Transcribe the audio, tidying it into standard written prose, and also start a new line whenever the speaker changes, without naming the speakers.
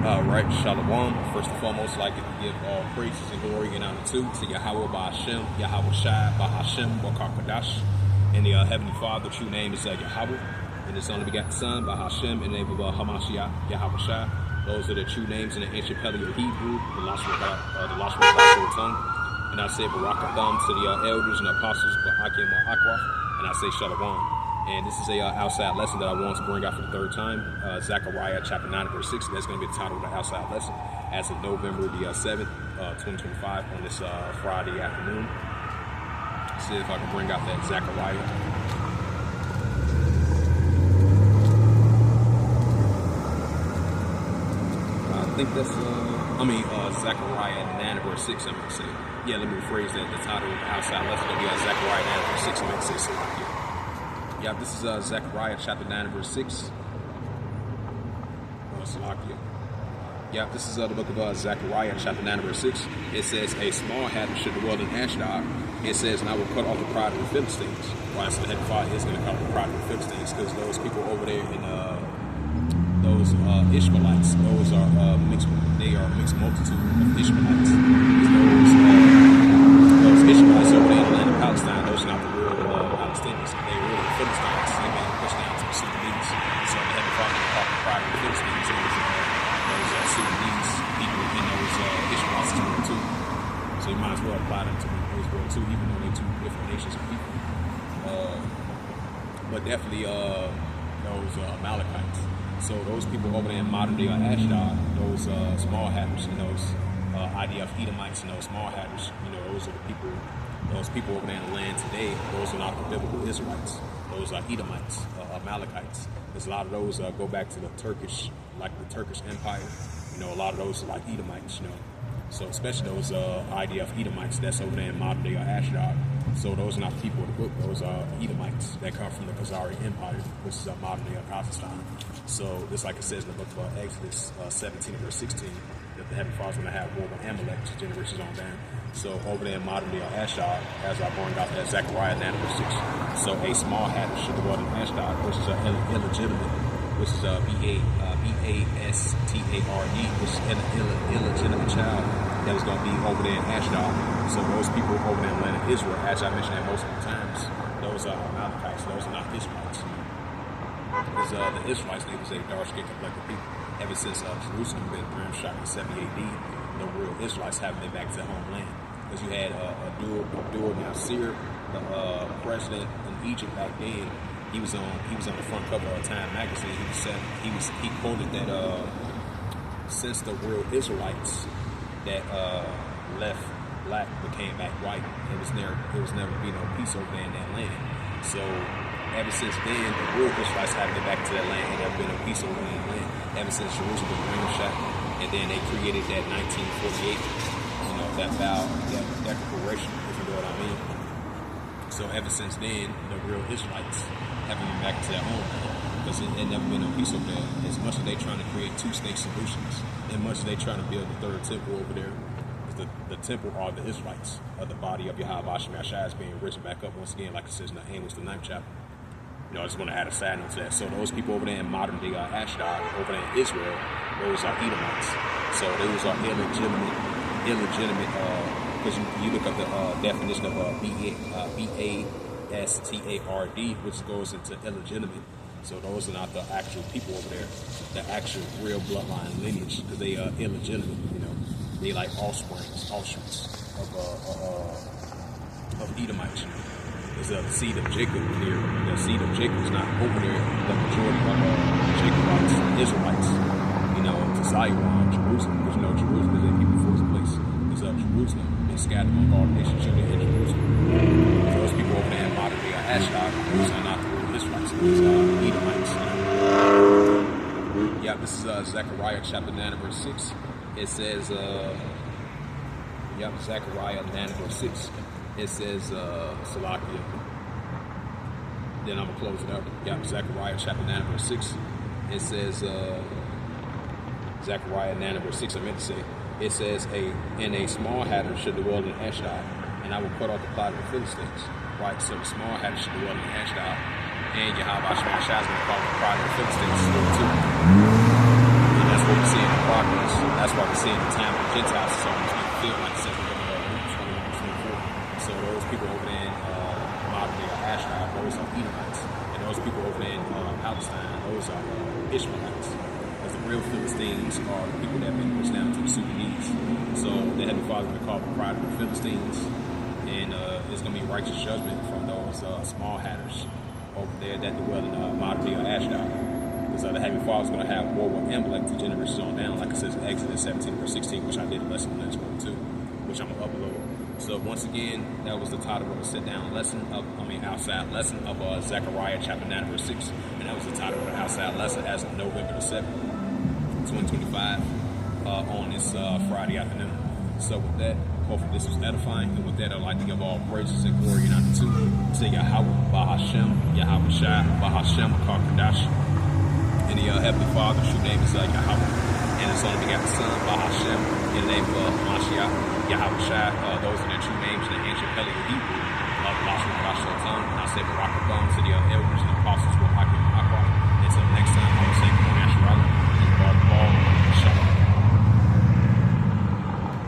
Right, Shalom. First and foremost, I'd like to give all praises and glory and honor to Yahweh Ba'Hashem, Yahweh Shai, Ba'Hashem, Bakakadash. And the Heavenly Father, true name is Yahweh. And His only begotten Son, Ba'Hashem, in the name of Hamashiach, Yahweh Shai. Those are the true names in the ancient Paleo Hebrew, the Lashon tongue. And I say Barakatham to the elders and apostles, Ba'akim Akwaf. And I say Shalom. And this is a outside lesson that I want to bring out for the third time. Zechariah chapter 9 verse 6. That's going to be the title of the outside lesson as of November the 7th, 2025 on this Friday afternoon. See if I can bring out that Zechariah. I think that's, Zechariah 9 verse 6, I'm going to say. Yeah, let me rephrase that. The title of the outside lesson will be Zechariah 9 verse 6, I'm going to say something like that. Yeah, this is Zechariah chapter 9 verse 6. Yeah, this is the book of Zechariah chapter 9 verse 6. It says, a small hatter should dwell in Ashdod. It says, and I will cut off the pride of the Philistines. Why? So the heavenly Father is going to cut off the pride of the Philistines, because those people over there in those Ishmaelites, those are mixed. They are a mixed multitude of Ishmaelites. Those Ishmaelites over there in the land of Palestine, those are not the real Palestinians. They were the Philistines. They been pushed down to the Sudanese. So the heavenly Father will call the pride of the Philistines. Those Sudanese people in those Ishmaelites as well too. So you might as well apply them to those world too, even though they're two different nations of people. But definitely those Amalekites. So those people over there in modern day Ashdod, those small hatters, and those IDF Edomites and those small hatters, those are the people. Those people over there in the land today, those are not the biblical Israelites. Those are Edomites, Amalekites. There's a lot of those go back to the Turkish Empire. A lot of those are like Edomites, So especially those IDF Edomites that's over there in modern day Ashdod. So those are not the people of the book. Those are Edomites that come from the Khazari Empire, which is modern day Kazakhstan. So just like it says in the book of Exodus 17 verse 16, that the heavenly Father is going to have war with Amalek generations on down. So over there in modern day Ashdod, as I bring out that Zechariah 9 verse 6. So a small hatter should dwell in Ashdod, which is illegitimate, which is B-A-S-T-A-R-D, which is an illegitimate child that was going to be over there in Ashdod. So those people over there in the land of Israel, as I mentioned that multiple times, those are Amalekites, those are not Israelites. Because the Israelites, they was a dark-skinned complected people. Ever since Jerusalem been shot in 70 AD, the real Israelites haven't been back to their homeland. Because you had Abdul Nasir, the president in Egypt back then. He was on the front cover of Time magazine. He quoted that since the real Israelites that left black became back white, it was never be no peace over there in that land. So ever since then, the real Israelites haven't been back to that land, and never been no peace over there in that land. Ever since Jerusalem was ransacked, and then they created that 1948, that vow, that declaration, if you know what I mean. So ever since then, the real Israelites haven't been back to their homeland, because it never been no peace over there. As much as they trying to create two-state solutions, and much as they trying to build the third temple over there, the temple are the Israelites, the body of Yahweh Shai is being risen back up once again, like it says in the Amos, the 9th chapter. I just want to add a side note to that. So those people over there in modern day Ashdod, over there in Israel, those are Edomites. So those are illegitimate, because you look up the definition of B-A-S-T-A-R-D, which goes into illegitimate. So those are not the actual people over there, the actual real bloodline lineage, because they are illegitimate. They like offshoots of Edomites. Is the seed of Jacob here. The seed of Jacob is not over there. The majority of Jacobites, Israelites, to Zion, Jerusalem. Because Jerusalem is a people first place. It's Jerusalem and scattered among all nations, Judah and Jerusalem. So those people over there in modern day Ashdod, those are not the real Israelites. Those are Edomites. Yeah, this is Zechariah chapter 9 verse 6. It says, Zechariah 9 verse 6. It says, Salakia. Then I'm going to close it up. Zechariah chapter 9 verse 6. It says, Zechariah 9 verse 6, I meant to say. It says, and a small hatter should dwell in Ashdod, and I will cut off the pride of the Philistines. Right, so the small hatter should dwell in Ashdod, and Yahweh Shai is going to call the pride of the Philistines still too. And that's what we see in the progress. That's why we're seeing the time of the Gentiles is almost being filled, like I said, Luke 21, 24. So those people over there in modern day Ashdod, those are Edomites. And those people over there in Palestine, those are Ishmaelites. Because the real Philistines are the people that have been pushed down to the Sudanese. So the Heavenly Father will call the pride of the Philistines. And it's going to be righteous judgment from those small hatters over there that dwell in modern day Ashdod. Because the Heavenly Father is going to have war with Amalek 2 generations on down, like it says in Exodus 17 verse 16, which I did a lesson on this one too, which I'm going to upload. So once again, that was the title of the sit-down lesson outside lesson of Zechariah chapter 9 verse 6, and that was the title of the outside lesson as of November the 7th, 2025, on this Friday afternoon. So with that, hopefully this was edifying, and with that, I'd like to give all praises and glory and honor to Yahweh, Bahashem, Yahweh Shai, Bahashem, Karkadash, and the Heavenly Father, true name is Yahweh, and His only begotten Son, Bahashem, in the name of Mashiach, Yahweh Shai. Those are their true names in the ancient Paleo Hebrew. I say Barak Abam to the elders and apostles